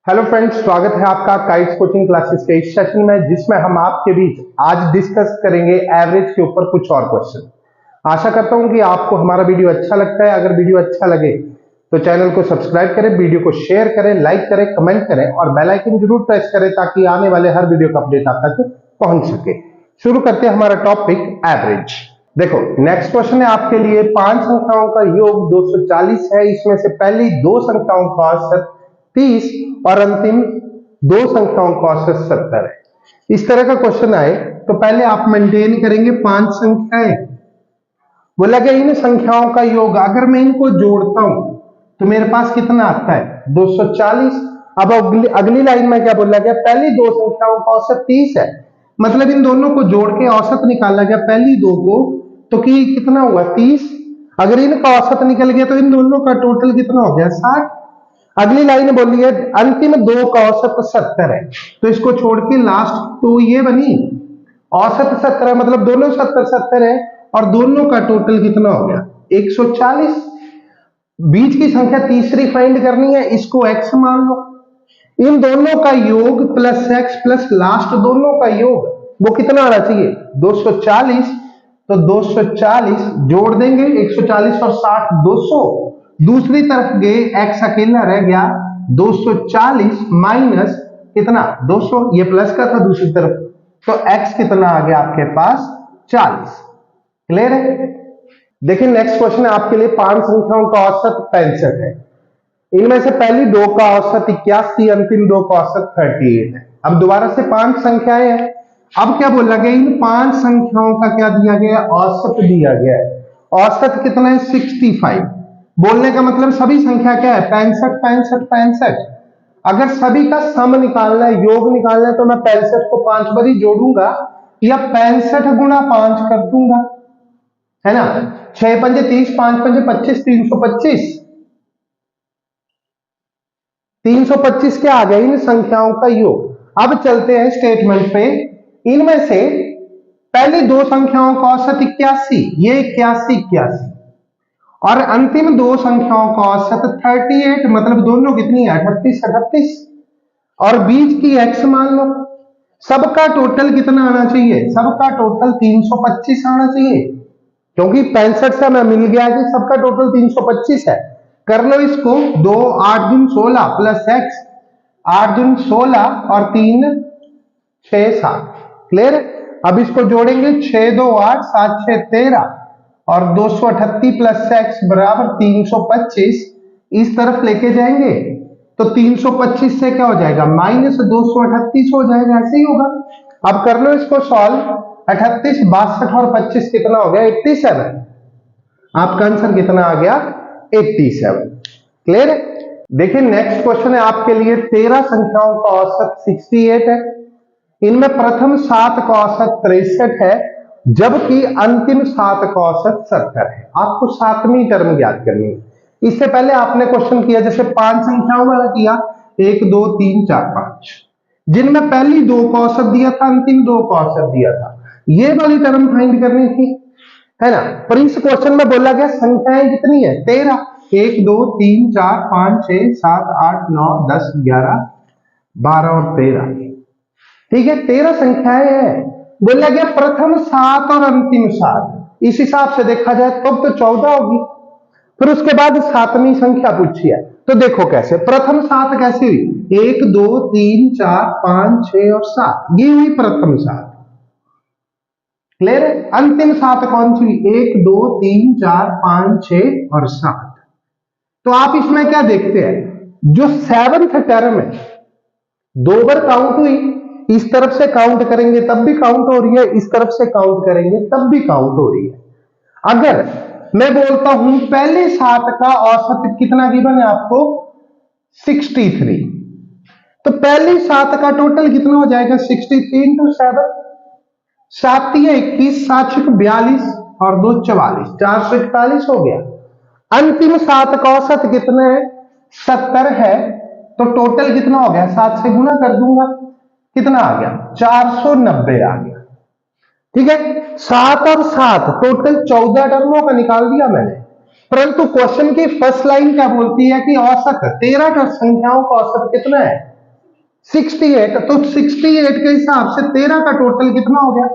Hello friends, स्वागत है आपका काइट्स कोचिंग क्लासेस के इस सेशन में, जिसमें हम आपके बीच आज डिस्कस करेंगे एवरेज के ऊपर कुछ और क्वेश्चन। आशा करता हूं कि आपको हमारा वीडियो अच्छा लगता है। अगर वीडियो अच्छा लगे तो चैनल को सब्सक्राइब करें, वीडियो को शेयर करें, लाइक करें, कमेंट करें और बेल आइकन जरूर प्रेस करें ताकि आने वाले हर वीडियो का अपडेट आप तक पहुंच सके। शुरू करते हैं हमारा टॉपिक एवरेज। देखो, नेक्स्ट क्वेश्चन है आपके लिए। 5 संख्याओं का योग 240 है। इसमें से पहली 2 संख्याओं का औसत 30 और अंतिम 2 संख्याओं का औसत 70 है। इस तरह का क्वेश्चन आए तो पहले आप मेंटेन करेंगे 5 संख्याएं। बोला गया इन संख्याओं का योग अगर मैं इनको जोड़ता हूं तो मेरे पास कितना आता है? 240। अब अगली लाइन में क्या बोला गया? पहली 2 संख्याओं का औसत 30 है, मतलब इन दोनों को जोड़ के औसत निकाला गया पहली 2 को, तो कि कितना हुआ? 30। अगर इनका औसत निकल गया तो इन दोनों का टोटल कितना हो गया? 60। अगली लाइन बोली है अंतिम 2 का औसत 70 है, तो इसको छोड़ के लास्ट तो ये बनी औसत 70 है, मतलब दोनों 70 है और दोनों का टोटल कितना हो गया? 140। बीच की संख्या तीसरी फाइंड करनी है, इसको x मान लो। इन दोनों का योग प्लस x प्लस लास्ट दोनों का योग वो कितना आना चाहिए? 240। तो 240 जोड़ देंगे, 140 और 60 200। दूसरी तरफ गए x अकेला रह गया, 240 माइनस कितना? 200। ये प्लस का था दूसरी तरफ, तो x कितना आ गया आपके पास? 40। क्लियर है? देखिए, नेक्स्ट क्वेश्चन है आपके लिए। 5 संख्याओं का औसत 65 है। इनमें से पहली 2 का औसत 81, अंतिम 2 का औसत 38 है। अब दोबारा से 5 संख्याएं हैं। अब क्या बोला गया? इन 5 संख्याओं का क्या दिया गया? औसत दिया गया है। औसत कितना है? 65। बोलने का मतलब सभी संख्या क्या है? 65 65 65। अगर सभी का सम निकालना है, योग निकालना है, तो मैं 65 को 5 बार ही जोड़ूंगा या 65 गुणा 5 कर दूंगा, है ना? 6 पंजे 30, 5 पंजे 25, 325। 325 क्या आ गया? इन संख्याओं का योग। अब चलते हैं स्टेटमेंट पे। इनमें से पहली 2 संख्याओं का औसत 81, ये 81 81, और अंतिम 2 संख्याओं का औसत 38, मतलब दोनों कितनी है? 38 38। और बीच की x मान लो। सबका टोटल कितना आना चाहिए? सबका टोटल 325 आना चाहिए, क्योंकि 65 से हमें मिल गया कि सबका टोटल 325 है। कर लो इसको। 2 8 दूनी 16 प्लस x, 8 दूनी 16 और 3 6 7। क्लियर? अब इसको जोड़ेंगे, 6 2 8 7 6 13 और 238 प्लस x बराबर 325। इस तरफ लेके जाएंगे तो 325 से क्या हो जाएगा? माइनस 238 हो जाएगा। ऐसे ही होगा। अब कर लो इसको सॉल्व। 38 62 और 25 कितना हो गया? 87। आपका आंसर कितना आ गया? 87। क्लियर? देखिए, नेक्स्ट क्वेश्चन है आपके लिए। 13 संख्याओं का औसत 68 है। इनमें प्रथम 7 का औसत 63 है, जबकि अंतिम 7 का औसत 70 है। आपको 7वीं टर्म ज्ञात करनी है। इससे पहले आपने क्वेश्चन किया जैसे 5 संख्याओं वाला किया, 1 2 3 4 5, जिनमें पहली 2 का औसत दिया था, अंतिम 2 का औसत दिया था। ये वाली टर्म फाइंड करनी थी, है ना? पर इस क्वेश्चन में बोला गया संख्याएं कितनी है? 13। 1 2 3 4 5 6 7 8 9 10 11 12 और 13। ठीक है, 13 संख्याएं हैं। बोला गया प्रथम 7 और अंतिम 7। इस हिसाब से देखा जाए तब तो 14 होगी। फिर उसके बाद 7वीं संख्या पूछी है, तो देखो कैसे। प्रथम 7 कैसे हुई? 1 2 3 4 5 6 और 7, ये हुई प्रथम 7। क्लियर है? अंतिम 7 कौन सी हुई? 1 2 3 4 5 6 और 7। तो आप इसमें क्या देखते हैं? जो 7th टर्म है 2 बार काउंट हुई। इस तरफ से काउंट करेंगे तब भी काउंट हो रही है, इस तरफ से काउंट करेंगे तब भी काउंट हो रही है। अगर मैं बोलता हूं पहले 7 का औसत कितना गिवन है आपको? 63, तो पहले 7 का टोटल कितना हो जाएगा? 63 इंटू 7। 7 21, 7 42 और 2 44, 441 हो गया। अंतिम 7 का औसत कितना है? 70 है, तो टोटल कितना हो गया? 7 से गुना कर दूंगा, कितना आ गया? 490 आ गया। ठीक है, 7 और 7 टोटल 14 टर्मों का निकाल दिया मैंने। परंतु क्वेश्चन की फर्स्ट लाइन क्या बोलती है कि औसत 13 संख्याओं का औसत कितना है? 68, तो 68 के हिसाब से 13 का टोटल कितना हो गया?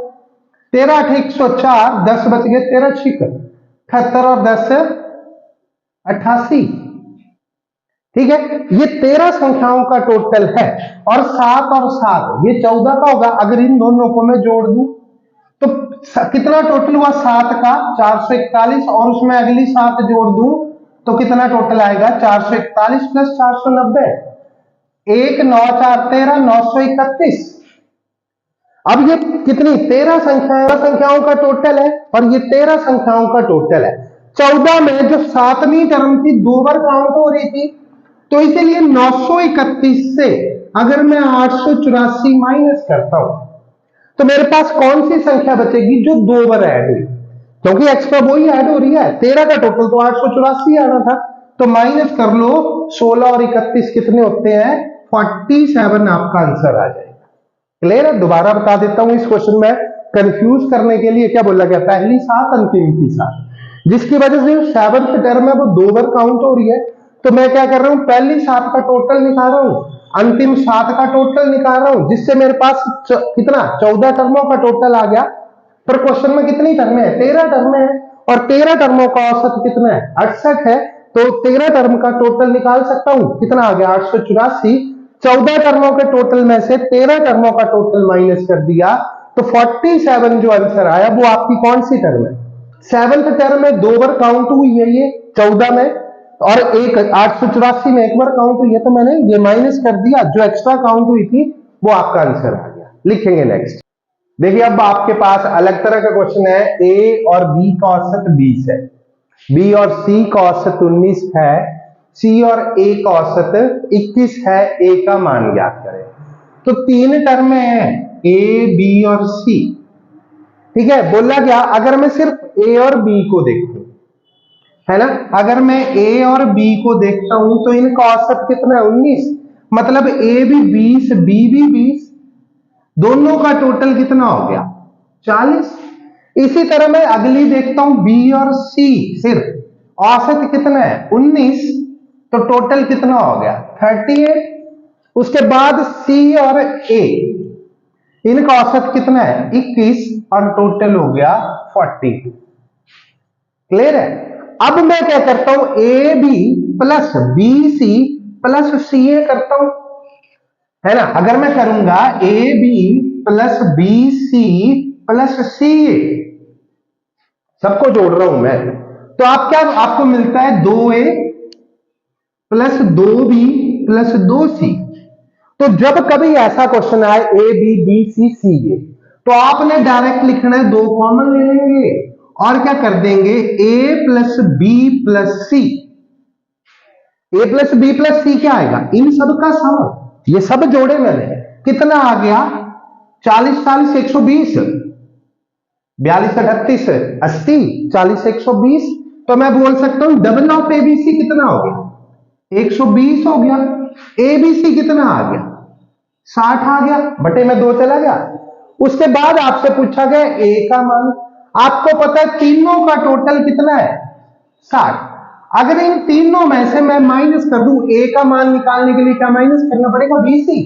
13 8 104, 10 बच गए, 13 6 78 और 10 88। ठीक है, ये 13 संख्याओं का टोटल है और 7 और 7 ये 14 का होगा। अगर इन दोनों को मैं जोड़ दूं तो कितना टोटल हुआ? 7 का 441 और उसमें अगली 7 जोड़ दूं तो कितना टोटल आएगा? 441 प्लस 490, 1 9 4 13, 931। अब ये कितनी? 13 संख्याओं का टोटल है और ये 13 संख्याओं का टोटल है। 14 में जो 7वीं टर्म थी 2 बार काउंट हो रही थी, तो इसीलिए 931 से अगर मैं 884 माइनस करता हूं तो मेरे पास कौन सी संख्या बचेगी जो 2 बार ऐड हुई? क्योंकि एक्स्ट्रा वही ऐड हो रही है। 13 का टोटल तो 884 आना था, तो माइनस कर लो। 16 और 31 कितने होते हैं? 47 आपका आंसर आ जाएगा। क्लियर है? दोबारा बता देता हूं, इस क्वेश्चन में कंफ्यूज करने के लिए क्या बोला गया? पहली 7 अंतिम की 7, जिसकी वजह से 7th टर्म है वो 2 बार काउंट हो रही है। तो मैं क्या कर रहा हूं? पहली 7 का टोटल निकाल रहा हूं, अंतिम 7 का टोटल निकाल रहा हूं, जिससे मेरे पास कितना? 14 टर्मों का टोटल आ गया। पर क्वेश्चन में कितनी टर्में हैं? 13 टर्में हैं और 13 टर्मों का औसत कितना है? 68 है। तो 13 टर्म का टोटल निकाल सकता हूं, कितना आ गया? 884। 14 टर्मों के टोटल में से 13 टर्मों का टोटल माइनस कर दिया तो 47 जो आंसर आया वो आपकी कौन सी टर्म है? 7th टर्म में 2 बार काउंट हुई है ये 14 में, और एक 884 में 1 बार काउंट हुई है, तो मैंने ये माइनस कर दिया। जो एक्स्ट्रा काउंट हुई थी वो आपका आंसर आ गया। लिखेंगे नेक्स्ट। देखिए अब आपके पास अलग तरह का क्वेश्चन है। ए और बी का औसत 20 है, बी और सी का औसत 19 है, सी और ए का औसत 21 है। ए का मान ज्ञात करें। तो 3 टर्में हैं, ए बी और सी। ठीक है, बोला गया अगर मैं सिर्फ ए और बी को देखूं, है ना, अगर मैं ए और बी को देखता हूं तो इनका औसत कितना है? 19। मतलब ए भी 20, बी भी 20, दोनों का टोटल कितना हो गया? 40। इसी तरह मैं अगली देखता हूं, बी और सी, सिर्फ औसत कितना है? 19, तो टोटल कितना हो गया? 38। उसके बाद सी और ए, इनका औसत कितना है? 21 और टोटल हो गया 40। क्लियर है? अब मैं क्या करता हूं? A b plus b c plus c a करता हूं, है ना। अगर मैं करूंगा a b plus b c plus c a, सबको जोड़ रहा हूं मैं, तो आप क्या आपको मिलता है? 2a plus 2b plus 2c। तो जब कभी ऐसा क्वेश्चन आए ए बी बी सी सी ए, तो आपने डायरेक्ट लिखना है, 2 कॉमन ले लेंगे और क्या कर देंगे? a plus b plus c. A plus b plus c क्या आएगा? इन सब का सम। ये सब जोड़े मैंने, कितना आ गया? 40 40 120, 42 38 80, 40 120। तो मैं बोल सकता हूं डबल ऑफ एबीसी कितना हो गया? 120 हो गया। एबीसी कितना आ गया? 60 आ गया, बटे में 2 चला गया। उसके बाद आपसे पूछा गया ए का मान। आपको पता है तीनों का टोटल कितना है? 60। अगर इन तीनों में से मैं माइनस कर दूं, ए का मान निकालने के लिए क्या माइनस करना पड़ेगा? बीसी।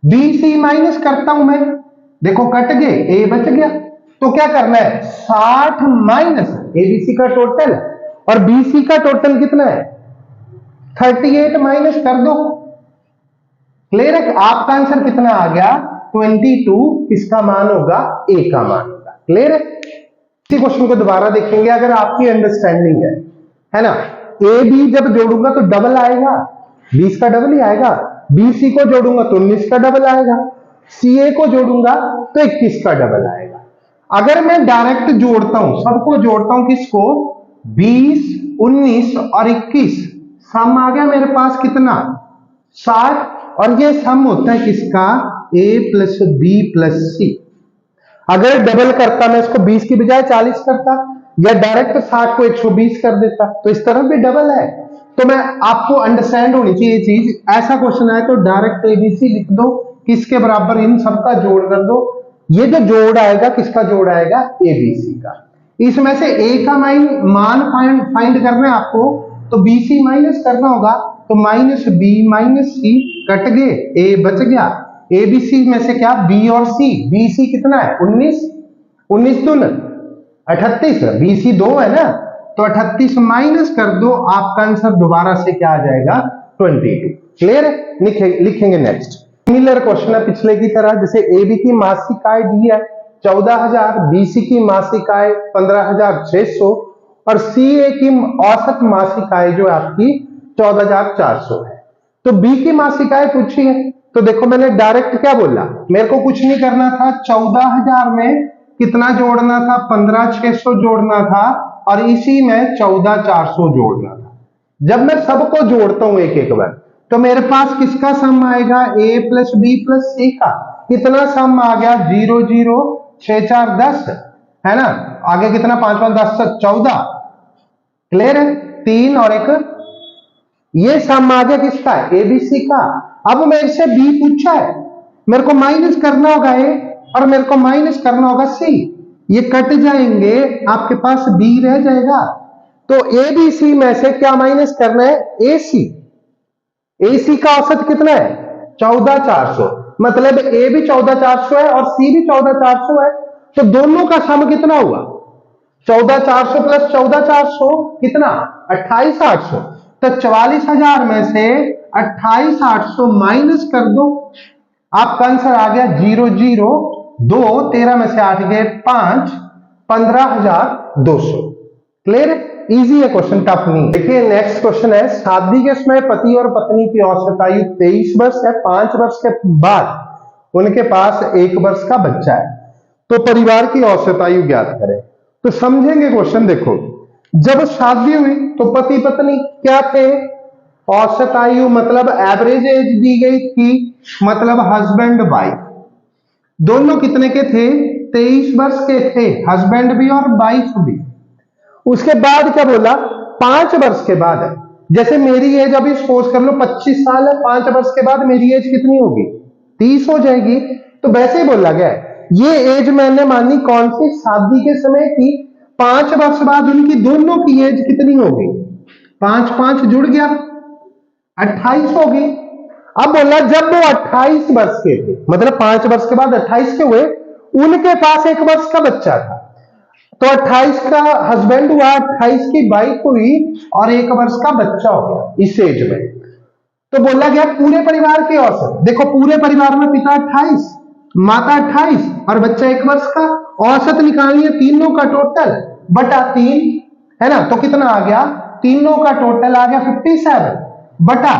बीसी माइनस करता हूं मैं, देखो कट गए, ए बच गया। तो क्या करना है? 60 माइनस एबीसी का टोटल, और बीसी का टोटल कितना है? 38 माइनस कर दो। क्लियर है? आपका आंसर कितना आ गया? 22। किसका मान होगा? ए का मान होगा। क्लियर है? इसी क्वेश्चन को दोबारा देखेंगे अगर आपकी अंडरस्टैंडिंग है ना। ए बी जब जोड़ूंगा तो डबल आएगा, 20 का डबल ही आएगा। बीसी को जोड़ूंगा तो 19 का डबल आएगा। सीए को जोड़ूंगा तो 21 का डबल आएगा। अगर मैं डायरेक्ट जोड़ता हूं, सबको जोड़ता हूं, किसको? 20, 19 और 21, सम आ गया मेरे पास कितना? 60। और ये सम होता है किसका? ए प्लस बी प्लस सी। अगर डबल करता मैं इसको 20 की बजाय 40 करता, या डायरेक्ट 60 को 120 कर देता, तो इस तरफ भी डबल है। तो मैं आपको अंडरस्टैंड होनी चाहिए ये चीज। ऐसा क्वेश्चन आए तो डायरेक्ट एबीसी लिख दो, किसके बराबर? इन सबका जोड़ कर दो। ये जो जोड़ आएगा किसका जोड़ आएगा? एबीसी का। इसमें से ए का मान फाइंड करना है आपको, तो बीसी माइनस करना होगा। तो माइनस बी माइनस सी कट गए, ए बच गया। ए बी सी में से क्या बी और सी, बी सी कितना है 19, 19 दून 38, बी सी 2 है ना, तो 38 माइनस कर दो, आपका आंसर दोबारा से क्या आ जाएगा 22। क्लियर है? लिखेंगे नेक्स्ट। सिमिलर क्वेश्चन है पिछले की तरह, जैसे ए बी की मासिक आय दी है 14,000, बी सी की मासिक आय 15,600 और सी ए की औसत मासिक आय जो आपकी 14,400 है। तो बी की मासिक आय पूछी है, तो देखो मैंने डायरेक्ट क्या बोला, मेरे को कुछ नहीं करना था, 14,000 में कितना जोड़ना था 15,600 जोड़ना था और इसी में 14,400 जोड़ना था। जब मैं सबको जोड़ता हूं एक एक बार, तो मेरे पास किसका सम आएगा, ए प्लस बी प्लस सी का। कितना सम आ गया 0 0 6 4 10 है ना, आगे कितना 5 5 10 14। क्लियर है? 3 और 1, ये सम आ गया किसका, एबीसी का। अब मेरे से बी पूछा है, मेरे को माइनस करना होगा ए और मेरे को माइनस करना होगा सी, ये कट जाएंगे, आपके पास बी रह जाएगा। तो एबीसी में से क्या माइनस करना है, एसी। एसी का औसत कितना है 14,400, मतलब ए भी 14,400 है और सी भी 14,400 है, तो दोनों का सम कितना हुआ 14,400 प्लस 14,400 कितना 28,800। तो 44,000 में से 28,800 माइनस कर दो, आपका आंसर आ गया 0 0 2, 13 में से 8 गए 5, 15,200। क्लियर? इजी है क्वेश्चन, टफ नहीं। देखिए नेक्स्ट क्वेश्चन है, शादी के समय पति और पत्नी की औसत आयु 23 वर्ष है, 5 वर्ष के बाद उनके पास 1 वर्ष का बच्चा है, तो परिवार की औसत आयु ज्ञात करें। तो समझेंगे क्वेश्चन। देखो जब शादी हुई तो पति पत्नी क्या थे, औसत आयु मतलब एवरेज एज दी गई थी, मतलब हस्बैंड वाइफ दोनों कितने के थे 23 वर्ष के थे, हस्बैंड भी और वाइफ भी। उसके बाद क्या बोला 5 वर्ष के बाद है, जैसे मेरी एज अभी सपोज कर लो 25 साल है, 5 वर्ष के बाद मेरी एज कितनी होगी 30 हो जाएगी। तो वैसे ही बोला गया है, ये एज मैंने मानी कौन सी, शादी के समय की। 5 वर्ष बाद उनकी दोनों की एज कितनी होगी, 5 5 जुड़ गया 28 होगी। अब बोला जब वो 28 वर्ष के थे, मतलब 5 वर्ष के बाद 28 के हुए, उनके पास 1 वर्ष का बच्चा था, तो 28 का हस्बैंड हुआ, 28 की वाइफ हुई और 1 वर्ष का बच्चा हो गया इस एज में। तो बोला गया पूरे परिवार की औसत, देखो पूरे परिवार में पिता 28, माता 28 और बच्चा 1 वर्ष का, औसत निकालनी है तीनों का टोटल बटा 3 है ना, तो कितना आ गया, तीनों का टोटल आ गया 57 बटा,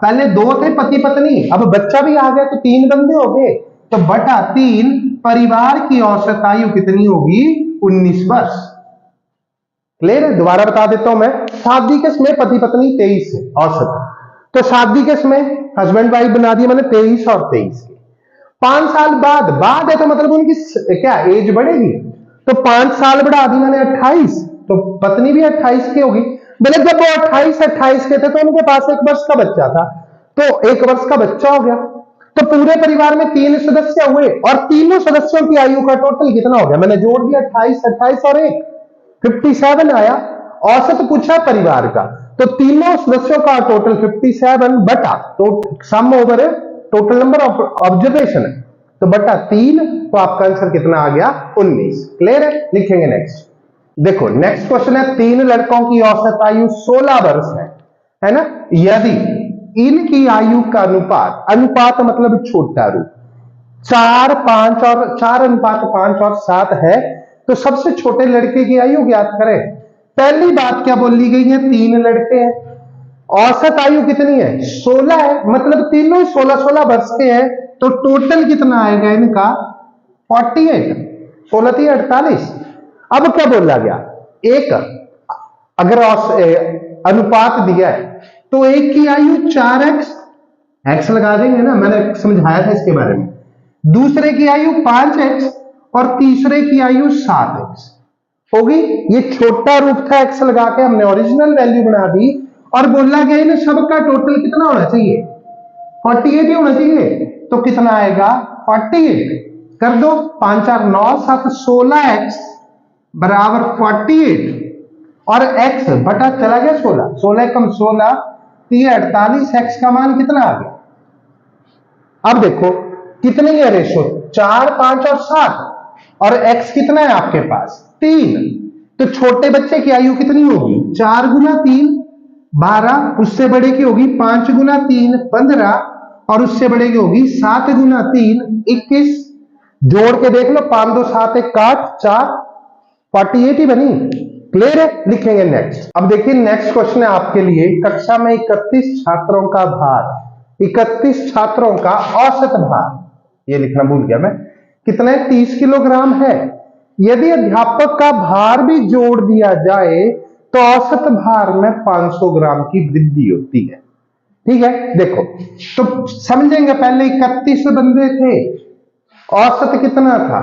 पहले 2 थे पति पत्नी, अब बच्चा भी आ गया तो 3 बंदे हो गए, तो बटा 3, परिवार की औसत आयु कितनी होगी 19 वर्ष। क्लियर है? दोबारा बता देता हूं मैं, शादी के समय पति पत्नी 23 है औसत, तो शादी के समय हस्बैंड वाइफ बना दिया मैंने 23 और 23 के। 5 साल बाद है तो मतलब उनकी क्या एज बढ़ेगी, तो 5 साल बढ़ा दी मैंने 28, तो पत्नी भी 28 की होगी। बोले जब वो 28 के थे तो उनके पास 1 वर्ष का बच्चा था, तो 1 वर्ष का बच्चा हो गया, तो पूरे परिवार में 3 सदस्य हुए और तीनों सदस्यों की आयु का टोटल कितना हो गया, मैंने जोड़ दिया 28 28 और 1 57 आया। औसत पूछा परिवार का, तो तीनों सदस्यों का टोटल 57 बटा, तो sum over total number of observation है, तो बटा 3, तो आपका आंसर कितना आ गया 19। क्लियर है? लिखेंगे नेक्स्ट। देखो नेक्स्ट क्वेश्चन है, 3 लड़कों की औसत आयु 16 वर्ष है ना, यदि इनकी आयु का अनुपात, अनुपात मतलब छोटा रूप 4 5 और 4 अनुपात 5 और 7 है, तो सबसे छोटे लड़के की आयु ज्ञात करें। पहली बात क्या बोली गई है, 3 लड़के हैं, औसत आयु कितनी है 16 है, मतलब तीनों 16 वर्ष के हैं, तो टोटल कितना आएगा इनका 48, 16 3 48। अब क्या बोला गया, एक अगर अनुपात दिया है तो एक की आयु 4x, x लगा देंगे ना, मैंने समझाया था इसके बारे में, दूसरे की आयु 5x और तीसरे की आयु 7x होगी। ये छोटा रूप था, x लगा के हमने ओरिजिनल वैल्यू बना दी और बोला गया इन सबका टोटल कितना होना चाहिए 48 ही होना चाहिए, तो कितना आएगा 48 कर दो, 5 4 9 7 16x बराबर 48 और x बटा चला गया 16, 16 कम 16 तो ये 48, एक्स का मान कितना आ गया? अब देखो कितनी है रेशो, 4, 5 और 7, और एक्स कितना है आपके पास? 3। तो छोटे बच्चे की आयु कितनी होगी? 4 गुना 3 12, उससे बड़े की होगी 5 गुना 3 15, और उससे बड़े की होगी 7 गुना 3 21। जोड़ के देख लो, 5 2 7 1 8 4 48 ही बनी। क्लियर है? लिखेंगे नेक्स्ट। अब देखिए नेक्स्ट क्वेश्चन है आपके लिए, कक्षा में 31 छात्रों का भार, 31 छात्रों का औसत भार, ये लिखना भूल गया मैं, कितने? 30 किलोग्राम है। यदि अध्यापक का भार भी जोड़ दिया जाए तो औसत भार में 500 ग्राम की वृद्धि होती है। ठीक है, देखो तो समझेंगे पहले, 31 बंदे थे, औसत कितना था?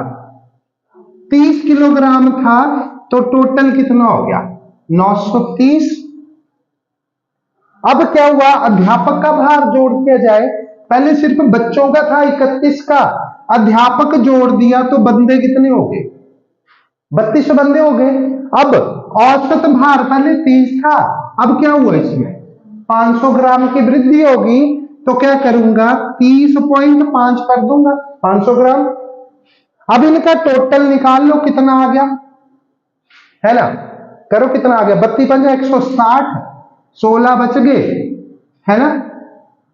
30 किलोग्राम था, तो टोटल कितना हो गया? 930। अब क्या हुआ, अध्यापक का भार जोड़ दिया जाए, पहले सिर्फ बच्चों का था 31 का, अध्यापक जोड़ दिया तो बंदे कितने हो गए? 32 बंदे हो गए। अब औसत भार पहले 30 था, अब क्या हुआ, इसमें 500 ग्राम की वृद्धि होगी, तो क्या करूंगा, 30.5 कर दूंगा 500 ग्राम। अब इनका टोटल निकाल लो, कितना आ गया, है ना? करो कितना आ गया, 32 पंजा 160, 16 बच गए, है ना?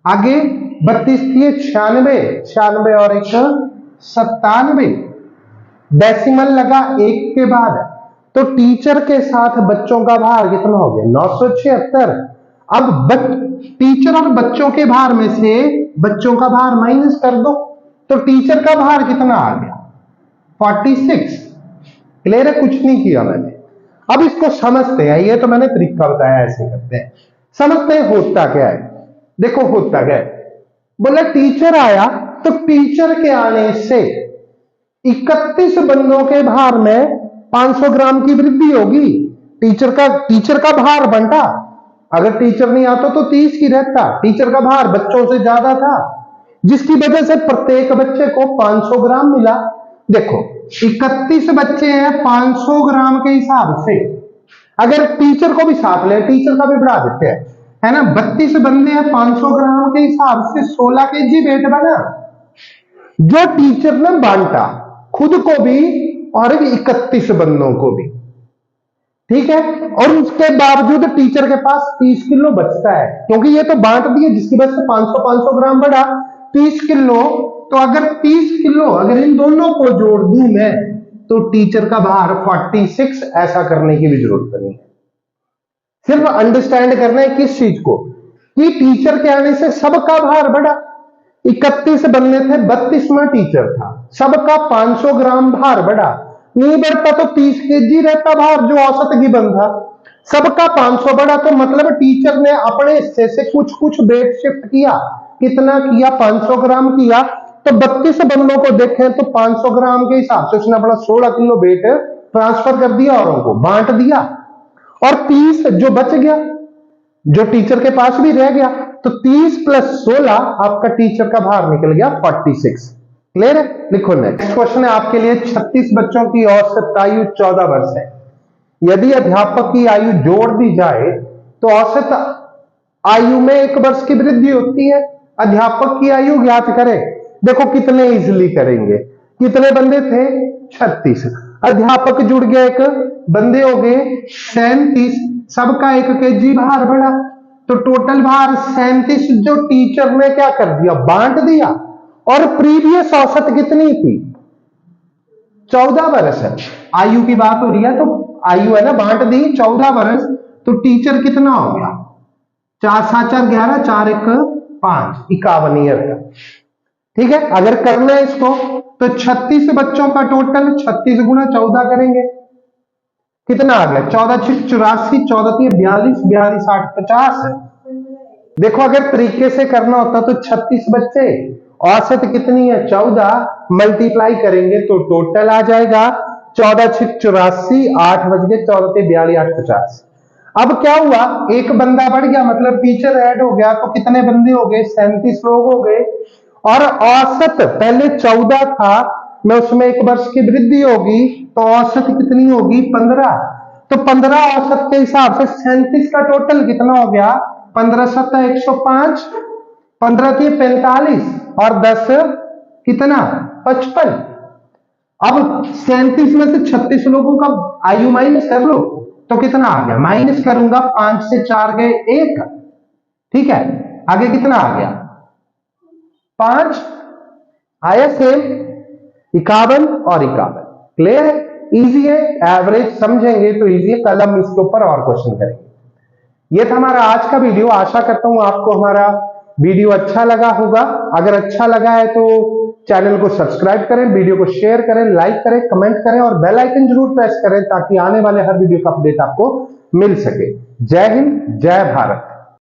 आगे 32 थी 96, 96 और 1 97, डेसिमल लगा एक के बाद, तो टीचर के साथ बच्चों का भार कितना हो गया? 976। अब टीचर और बच्चों के भार में से बच्चों का भार माइनस कर दो, तो टीचर का भार कितना आ गया? 46। क्लियर है? कुछ नहीं किया मैंने। अब इसको समझते हैं, ये तो मैंने तरीका बताया, ऐसे करते हैं, समझते हैं होता क्या है। देखो होता क्या है, बोला टीचर आया, तो टीचर के आने से 31 बंदों के भार में 500 ग्राम की वृद्धि होगी। टीचर का भार बंटा, अगर टीचर नहीं आता तो 30 की रहता, टीचर का भार बच्चों से ज्यादा था, जिसकी वजह से प्रत्येक बच्चे को 500 ग्राम मिला। देखो 31 बच्चे हैं, 500 ग्राम के हिसाब से, अगर टीचर को भी साथ ले, टीचर का भी बढ़ा देते हैं, है ना? 32 बंदे हैं, 500 ग्राम के हिसाब से 16 केजी वेट बना, जो टीचर ने बांटा खुद को भी और 31 बंदों को भी। ठीक है, और उसके बावजूद टीचर के पास 30 किलो बचता है, क्योंकि ये तो बांट दिए, जिसकी वजह से 500 ग्राम बढ़ा, 30 किलो। तो अगर 30 किलो अगर इन दोनों को जोड़ दूं मैं, तो टीचर का भार 46। ऐसा करने की भी जरूरत नहीं है, सिर्फ अंडरस्टैंड करना है किस चीज को, कि टीचर के आने से सबका भार बढ़ा। 31 बंदे थे, 32वां टीचर था, सबका 500 ग्राम भार बढ़ा, नहीं बढ़ता तो 30 केजी रहता भार, जो औसत की बन था, सबका 500 बढ़ा, तो मतलब टीचर ने अपने हिस्से से कुछ कुछ वेट शिफ्ट किया। कितना किया? 500 ग्राम किया। तो 32 बंदों को देखें तो 500 ग्राम के हिसाब से उसने अपना 16 किलो वेट ट्रांसफर कर दिया, औरों को बांट दिया, और 30 जो बच गया, जो टीचर के पास भी रह गया, तो 30 + 16 आपका टीचर का भार निकल गया 46। क्लियर है? लिखो नेक्स्ट क्वेश्चन है आपके लिए, 36 बच्चों की औसत आयु 14 वर्ष है। यदि अध्यापक की आयु जोड़ दी जाए तो औसत आयु में 1 वर्ष की वृद्धि होती है। अध्यापक की आयु ज्ञात करें। देखो कितने इजीली करेंगे, कितने बंदे थे? 36, अध्यापक जुड़ गया, एक बंदे हो गए 37, सबका 1 केजी भार बढ़ा, तो टोटल भार 37, जो टीचर ने क्या कर दिया? बांट दिया। और प्रीवियस औसत कितनी थी? 14 वर्ष है, आयु की बात हो रही है, तो आयु है ना, बांट दी 14 वर्ष, तो टीचर कितना हो गया? 4 7 4 11, 4 1 5, 51 ईयर का। ठीक है, अगर करना है इसको तो 36 बच्चों का टोटल 36 गुना 14 करेंगे, कितना आ गया? 14 6 84, 14 3 42, 42 8 50। देखो अगर तरीके से करना होता तो 36 बच्चे, औसत कितनी है? 14, मल्टीप्लाई करेंगे तो टोटल आ जाएगा 14 6 84, 8 बच गए, 14 3 42 8 50। अब क्या हुआ? एक बंदा बढ़ गया, मतलब टीचर ऐड हो गया, तो कितने बंदे हो गए? 37 लोग हो गए। और औसत पहले 14 था, मैं उसमें 1 वर्ष की वृद्धि होगी, तो औसत कितनी होगी? 15। तो 15 औसत के हिसाब से 37 का टोटल कितना हो गया? 15 7 105, 15 3 45 और 10 कितना 55। अब 37 में से 36 लोगों का आयु माइनस कर लो तो कितना आ गया, माइनस करूंगा 5 से 4 गए 1, ठीक है। आगे कितना आ गया 5 आया सेम, 51 और 51। क्लियर है, इजी है, एवरेज समझेंगे तो इजी है। कल हम इसके ऊपर और क्वेश्चन करेंगे। ये था हमारा आज का वीडियो। आशा करता हूं आपको हमारा वीडियो अच्छा लगा होगा। अगर अच्छा लगा है तो चैनल को सब्सक्राइब करें, वीडियो को शेयर करें, लाइक करें, कमेंट करें और बेल आइकन जरूर प्रेस करें ताकि आने वाले हर वीडियो का अपडेट आपको मिल सके। जय हिंद, जय भारत।